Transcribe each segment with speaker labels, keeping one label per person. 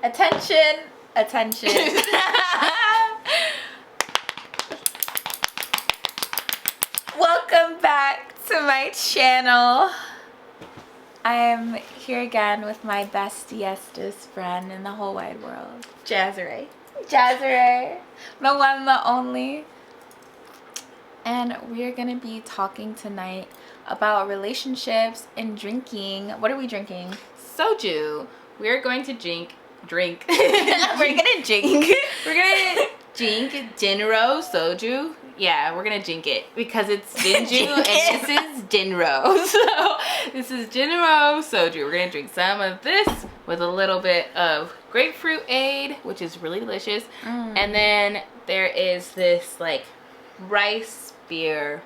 Speaker 1: Attention, attention. Welcome back to my channel. I am here again with my bestest friend in the whole wide world,
Speaker 2: Jazzare.
Speaker 1: Jazzare, the one, the only. And we are going to be talking tonight about relationships and drinking. What are we drinking?
Speaker 2: Soju. We're going to drink.
Speaker 1: We're going to drink.
Speaker 2: We're going to drink Jinro Soju. Yeah, we're going to drink it because it's Jinju and this is Jinro. So this is Jinro Soju. We're going to drink some of this with a little bit of grapefruit aid, which is really delicious. And then there is this like rice beer.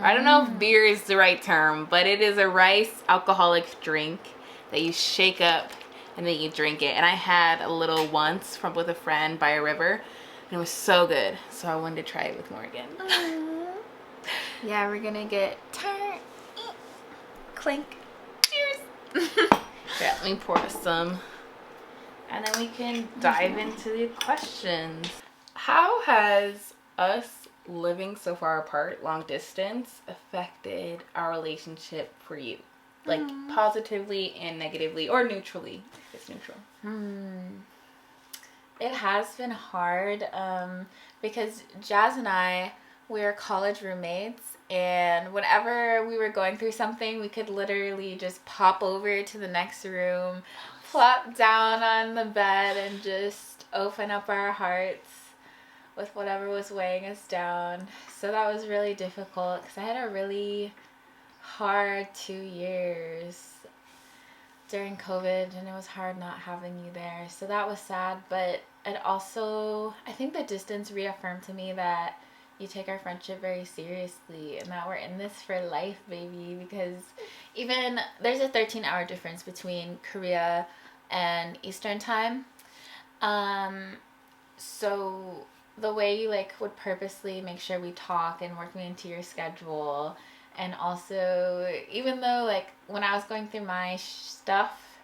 Speaker 2: I don't know if beer is the right term, but it is a rice alcoholic drink that you shake up and then you drink it. And I had a little once with a friend by a river, and it was so good. So I wanted to try it with more again.
Speaker 1: Yeah, we're gonna get clink. Cheers.
Speaker 2: Yeah, let me pour us some, and then we can dive into the questions. How has us living so far apart, long distance, affected our relationship for you? Like positively and negatively, or neutrally. It's neutral.
Speaker 1: It has been hard because Jazz and I, we're college roommates, and whenever we were going through something, we could literally just pop over to the next room, plop down on the bed, and just open up our hearts with whatever was weighing us down. So that was really difficult because I had a really hard 2 years during COVID, and it was hard not having you there. So that was sad, but it also, I think the distance reaffirmed to me that you take our friendship very seriously and that we're in this for life, baby, because even there's a 13-hour difference between Korea and Eastern time. So the way you like would purposely make sure we talk and work me into your schedule. And also, even though, like, when I was going through my stuff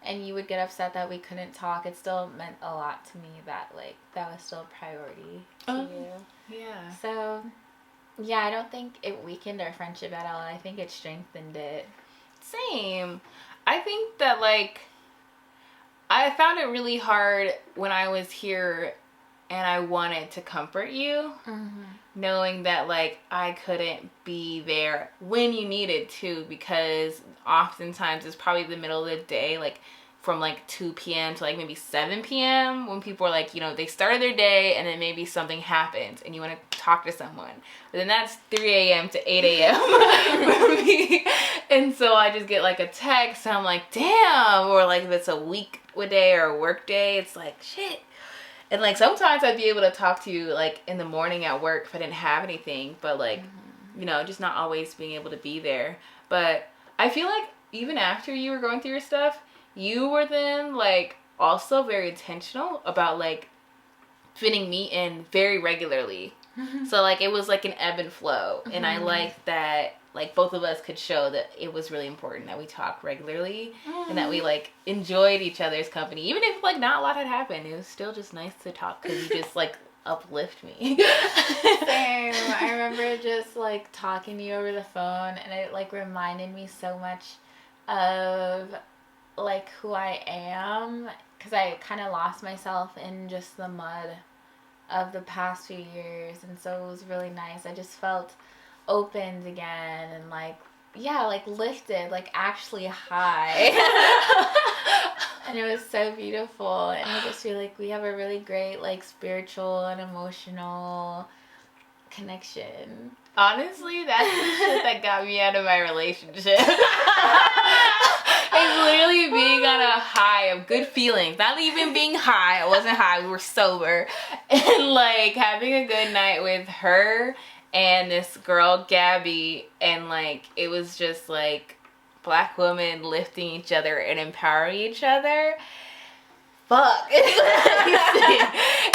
Speaker 1: and you would get upset that we couldn't talk, it still meant a lot to me that, like, that was still a priority to you.
Speaker 2: Yeah.
Speaker 1: So, yeah, I don't think it weakened our friendship at all. I think it strengthened it.
Speaker 2: Same. I think that, like, I found it really hard when I was here and I wanted to comfort you, knowing that, like, I couldn't be there when you needed to, because oftentimes it's probably the middle of the day, like, from, like, 2 p.m. to, like, maybe 7 p.m. when people are, like, you know, they started their day and then maybe something happens and you want to talk to someone. But then that's 3 a.m. to 8 a.m. for me. And so I just get, like, a text and I'm like, damn. Or, like, if it's a weekday or a work day, it's like, shit. And, like, sometimes I'd be able to talk to you, like, in the morning at work if I didn't have anything. But, like, you know, just not always being able to be there. But I feel like even after you were going through your stuff, you were then, like, also very intentional about, like, fitting me in very regularly. So, like, it was, like, an ebb and flow. And I liked that, like, both of us could show that it was really important that we talked regularly and that we, like, enjoyed each other's company. Even if, like, not a lot had happened, it was still just nice to talk because you just, like, uplift me.
Speaker 1: Same. I remember just, like, talking to you over the phone, and it, like, reminded me so much of, like, who I am, because I kind of lost myself in just the mud of the past few years, and so it was really nice. I just felt opened again and, like, yeah, like, lifted, like, actually high. And it was so beautiful, and I just feel like we have a really great, like, spiritual and emotional connection.
Speaker 2: Honestly, that's the shit that got me out of my relationship. It's literally being on a high of good feelings. Not even being high. I wasn't high. We were sober. And, like, having a good night with her and this girl, Gabby. And, like, it was just, like, Black women lifting each other and empowering each other. Fuck.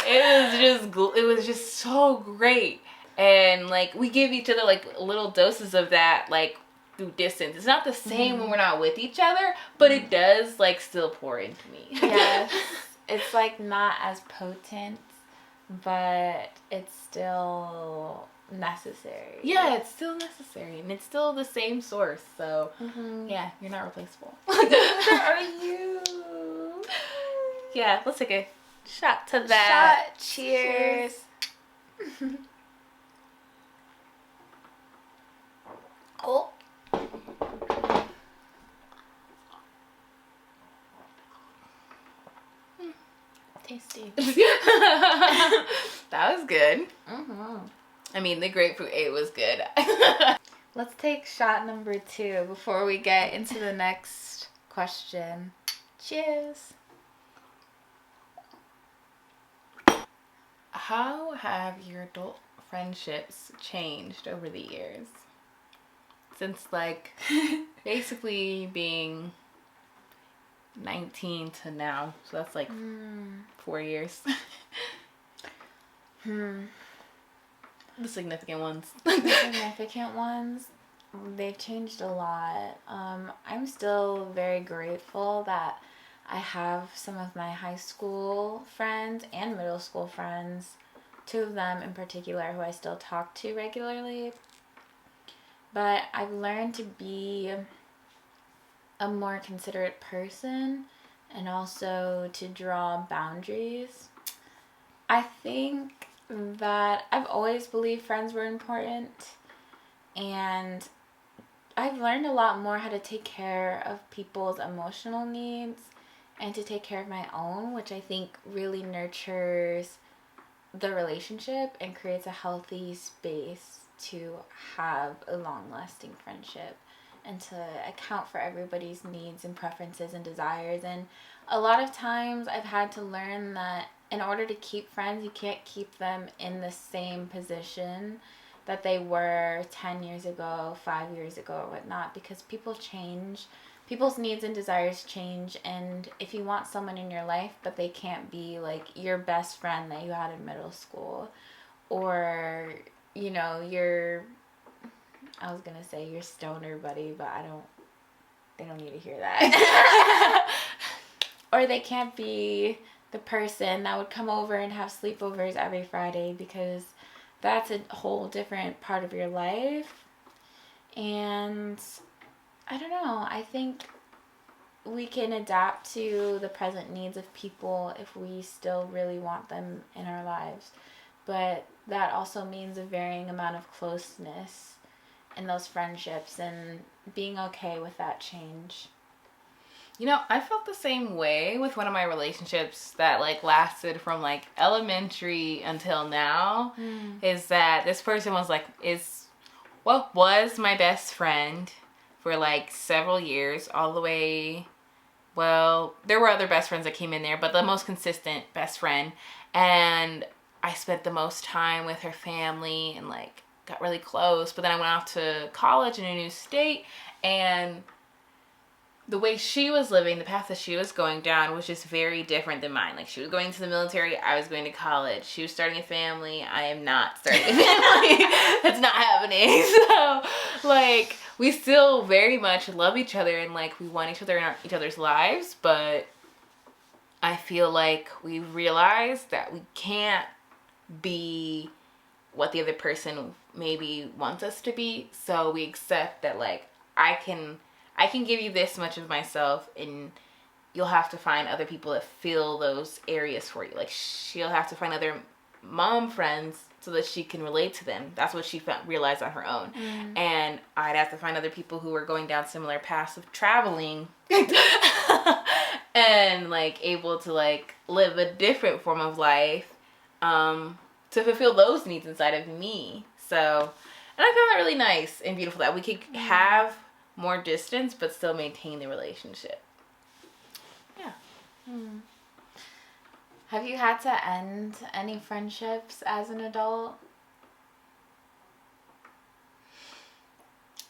Speaker 2: It was just so great. And, like, we give each other, like, little doses of that, like, through distance. It's not the same when we're not with each other, but it does like still pour into me.
Speaker 1: Yes. It's like not as potent, but it's still necessary.
Speaker 2: Yeah, it's still necessary, and it's still the same source. So yeah, you're not replaceable.
Speaker 1: Neither are you.
Speaker 2: Yeah, let's take a shot to that.
Speaker 1: Shot. Cheers. Oh. Tasty.
Speaker 2: That was good.
Speaker 1: Mm-hmm.
Speaker 2: I mean, the grapefruit A was good.
Speaker 1: Let's take shot number 2 before we get into the next question. Cheers.
Speaker 2: How have your adult friendships changed over the years? Since, like, basically being 19 to now. So that's like 4 years. The significant ones.
Speaker 1: The significant ones, they've changed a lot. I'm still very grateful that I have some of my high school friends and middle school friends, 2 of them in particular who I still talk to regularly. But I've learned to be a more considerate person and also to draw boundaries. I think that I've always believed friends were important, and I've learned a lot more how to take care of people's emotional needs and to take care of my own, which I think really nurtures the relationship and creates a healthy space to have a long-lasting friendship and to account for everybody's needs and preferences and desires. And a lot of times I've had to learn that in order to keep friends, you can't keep them in the same position that they were 10 years ago, 5 years ago, or whatnot, because people change. People's needs and desires change, and if you want someone in your life, but they can't be like your best friend that you had in middle school, or, you know, I was gonna say your stoner buddy, but they don't need to hear that. Or they can't be the person that would come over and have sleepovers every Friday, because that's a whole different part of your life. And I don't know, I think we can adapt to the present needs of people if we still really want them in our lives. But that also means a varying amount of closeness in those friendships and being okay with that change.
Speaker 2: You know, I felt the same way with one of my relationships that, like, lasted from, like, elementary until now. Is that this person was my best friend for, like, several years, all the way, well, there were other best friends that came in there, but the most consistent best friend. And I spent the most time with her family and, like, got really close. But then I went off to college in a new state, and the way she was living, the path that she was going down was just very different than mine. Like, she was going to the military, I was going to college. She was starting a family, I am not starting a family. That's not happening. So, like, we still very much love each other, and, like, we want each other in each other's lives, but I feel like we realized that we can't be what the other person maybe wants us to be. So we accept that, like, I can give you this much of myself, and you'll have to find other people that fill those areas for you. Like, she'll have to find other mom friends so that she can relate to them. That's what she realized on her own. And I'd have to find other people who were going down similar paths of traveling and, like, able to, like, live a different form of life to fulfill those needs inside of me. So, and I found that really nice and beautiful that we could have more distance but still maintain the relationship. Yeah.
Speaker 1: Have you had to end any friendships as an adult?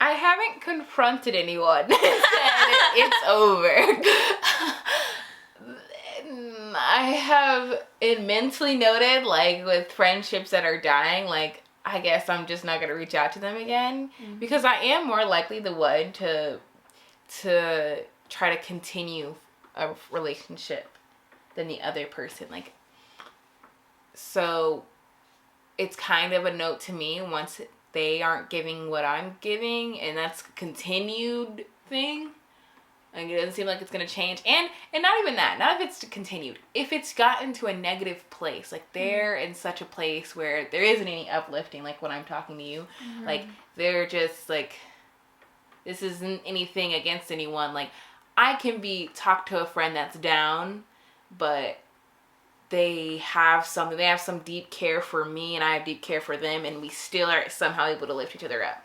Speaker 2: I haven't confronted anyone and said it's over. I have it mentally noted, like, with friendships that are dying, like, I guess I'm just not going to reach out to them again. Because I am more likely the one to try to continue a relationship than the other person. Like, so it's kind of a note to me once they aren't giving what I'm giving, and that's a continued thing. Like, it doesn't seem like it's going to change. And not even that. Not if it's continued. If it's gotten to a negative place. Like, they're in such a place where there isn't any uplifting. Like, when I'm talking to you. Like, they're just, like, this isn't anything against anyone. Like, I can talk to a friend that's down, but they have something. They have some deep care for me, and I have deep care for them, and we still are somehow able to lift each other up.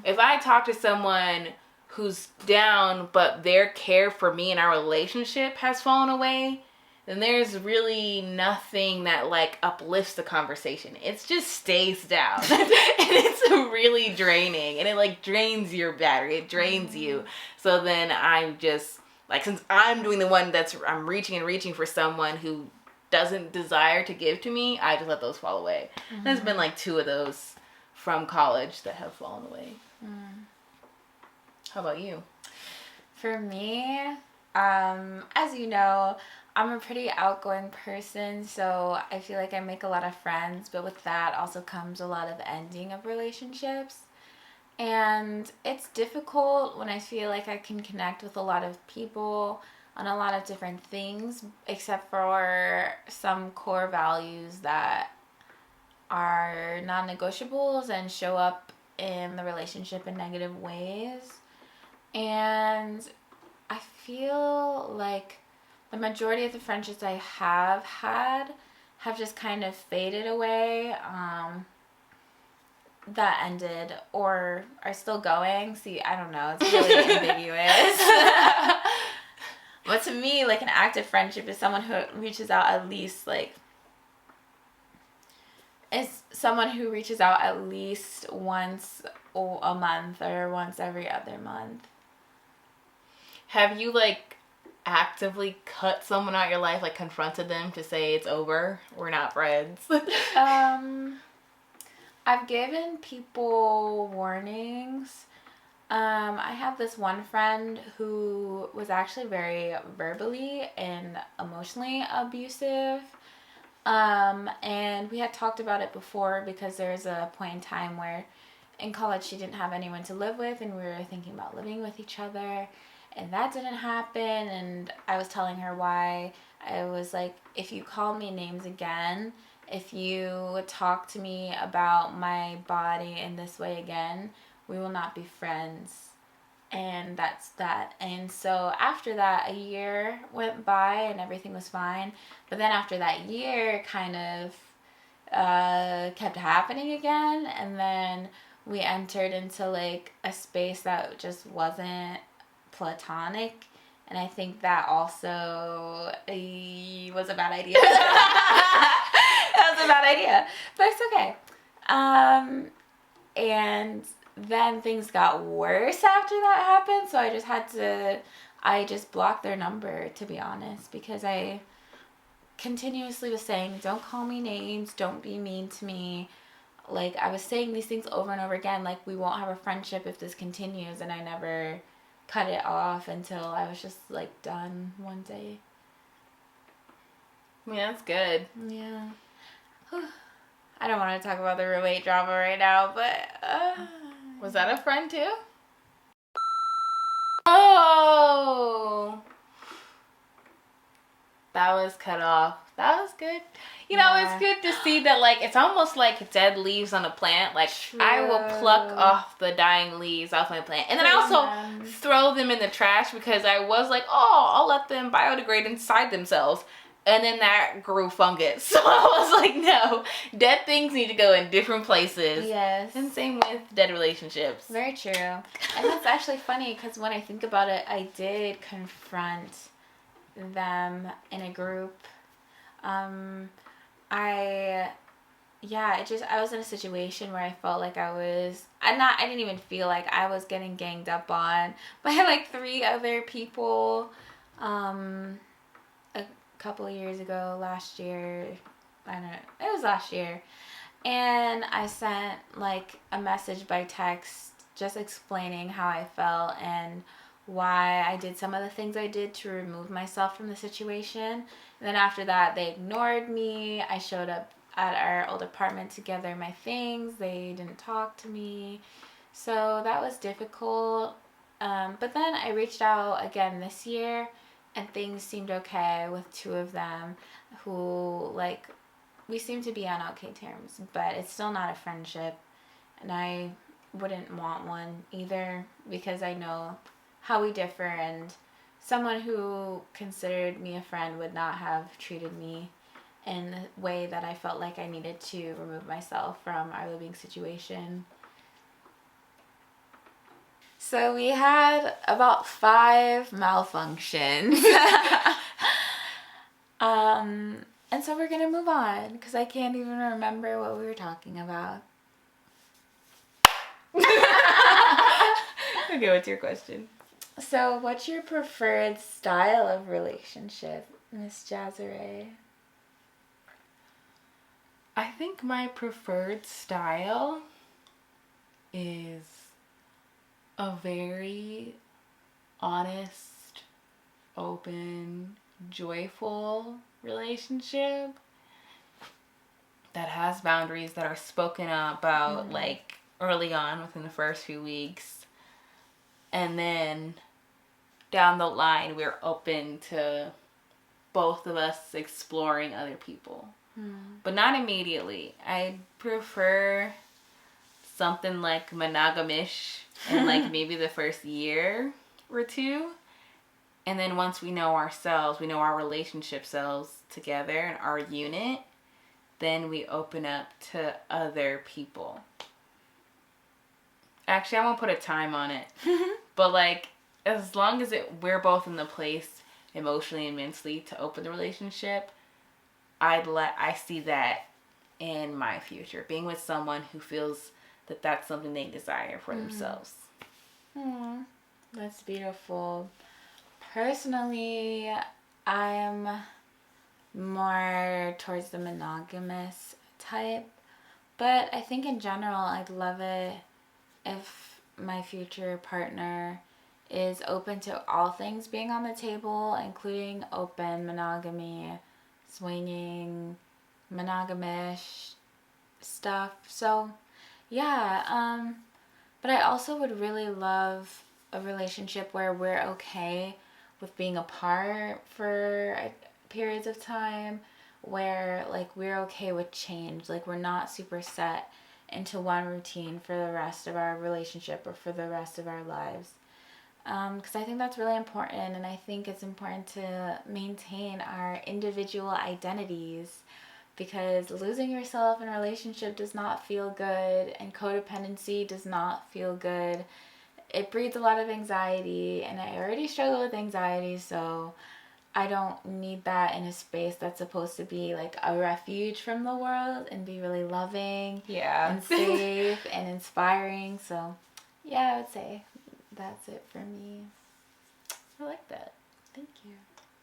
Speaker 2: If I talk to someone who's down, but their care for me and our relationship has fallen away, then there's really nothing that, like, uplifts the conversation. It just stays down. And it's really draining. And it, like, drains your battery. It drains you. So then I'm just, like, since I'm doing the one I'm reaching and reaching for someone who doesn't desire to give to me, I just let those fall away. There's been, like, 2 of those from college that have fallen away. How about you?
Speaker 1: For me, as you know, I'm a pretty outgoing person, so I feel like I make a lot of friends, but with that also comes a lot of ending of relationships. And it's difficult when I feel like I can connect with a lot of people on a lot of different things, except for some core values that are non-negotiables and show up in the relationship in negative ways. And I feel like the majority of the friendships I have had have just kind of faded away, that ended or are still going. See, I don't know. It's really ambiguous. But to me, like, an active friendship is someone who reaches out at least, like, is someone who reaches out at least once a month or once every other month.
Speaker 2: Have you, like, actively cut someone out of your life, like, confronted them to say it's over, we're not friends?
Speaker 1: I've given people warnings. I have this one friend who was actually very verbally and emotionally abusive. And we had talked about it before because there was a point in time where in college she didn't have anyone to live with, and we were thinking about living with each other. And that didn't happen, and I was telling her why. I was like, if you call me names again, if you talk to me about my body in this way again, we will not be friends. And that's that. And so after that, a year went by and everything was fine. But then after that year, kind of kept happening again. And then we entered into, like, a space that just wasn't platonic, and I think that also was a bad idea. That was a bad idea, but it's okay. And then things got worse after that happened, so I just blocked their number, to be honest, because I continuously was saying, don't call me names, don't be mean to me. Like, I was saying these things over and over again, like, we won't have a friendship if this continues, and I never cut it off until I was just, like, done one day.
Speaker 2: I mean, that's good.
Speaker 1: Yeah. I don't want to talk about the roommate drama right now, but
Speaker 2: was that a friend too? Oh, that was cut off. That was good. You know, it's good to see that, like, it's almost like dead leaves on a plant. Like, true. I will pluck off the dying leaves off my plant. And then I also throw them in the trash because I was like, oh, I'll let them biodegrade inside themselves. And then that grew fungus. So I was like, no, dead things need to go in different places.
Speaker 1: Yes.
Speaker 2: And same with dead relationships.
Speaker 1: Very true. And that's actually funny because when I think about it, I did confront them in a group. I was in a situation where I felt like I didn't even feel like I was getting ganged up on by, like, 3 other people, a couple of years ago, last year, I don't know, it was last year, And I sent like a message by text just explaining how I felt and why I did some of the things I did to remove myself from the situation. And then after that, they ignored me. I showed up at our old apartment to gather my things. They didn't talk to me. So that was difficult. But then I reached out again this year and things seemed okay with two of them who, like, we seem to be on okay terms, but it's still not a friendship. And I wouldn't want one either because I know how we differ, and someone who considered me a friend would not have treated me in the way that I felt like I needed to remove myself from our living situation. So we had about 5 malfunctions. And so we're going to move on because I can't even remember what we were talking about.
Speaker 2: Okay, what's your question?
Speaker 1: So what's your preferred style of relationship, Miss Jazzeray?
Speaker 2: I think my preferred style is a very honest, open, joyful relationship that has boundaries that are spoken about like early on within the first few weeks, and then down the line we're open to both of us exploring other people, but not immediately. I prefer something like monogamish in like maybe the first year or two. And then once we know ourselves, we know our relationship selves together and our unit, then we open up to other people. Actually, I won't put a time on it. But like, as long as we're both in the place emotionally and mentally to open the relationship, I see that in my future. Being with someone who feels that that's something they desire for themselves.
Speaker 1: That's beautiful. Personally, I'm more towards the monogamous type, but I think in general I'd love it if my future partner is open to all things being on the table, including open monogamy, swinging, monogamish stuff. So yeah, but I also would really love a relationship where we're okay with being apart for periods of time, where like we're okay with change, like we're not super set into one routine for the rest of our relationship or for the rest of our lives. Because I think that's really important, and I think it's important to maintain our individual identities, because losing yourself in a relationship does not feel good, and codependency does not feel good. It breeds a lot of anxiety, and I already struggle with anxiety, so I don't need that in a space that's supposed to be like a refuge from the world and be really loving and safe and inspiring. So yeah, I would say that's it for me.
Speaker 2: I like that.
Speaker 1: Thank you.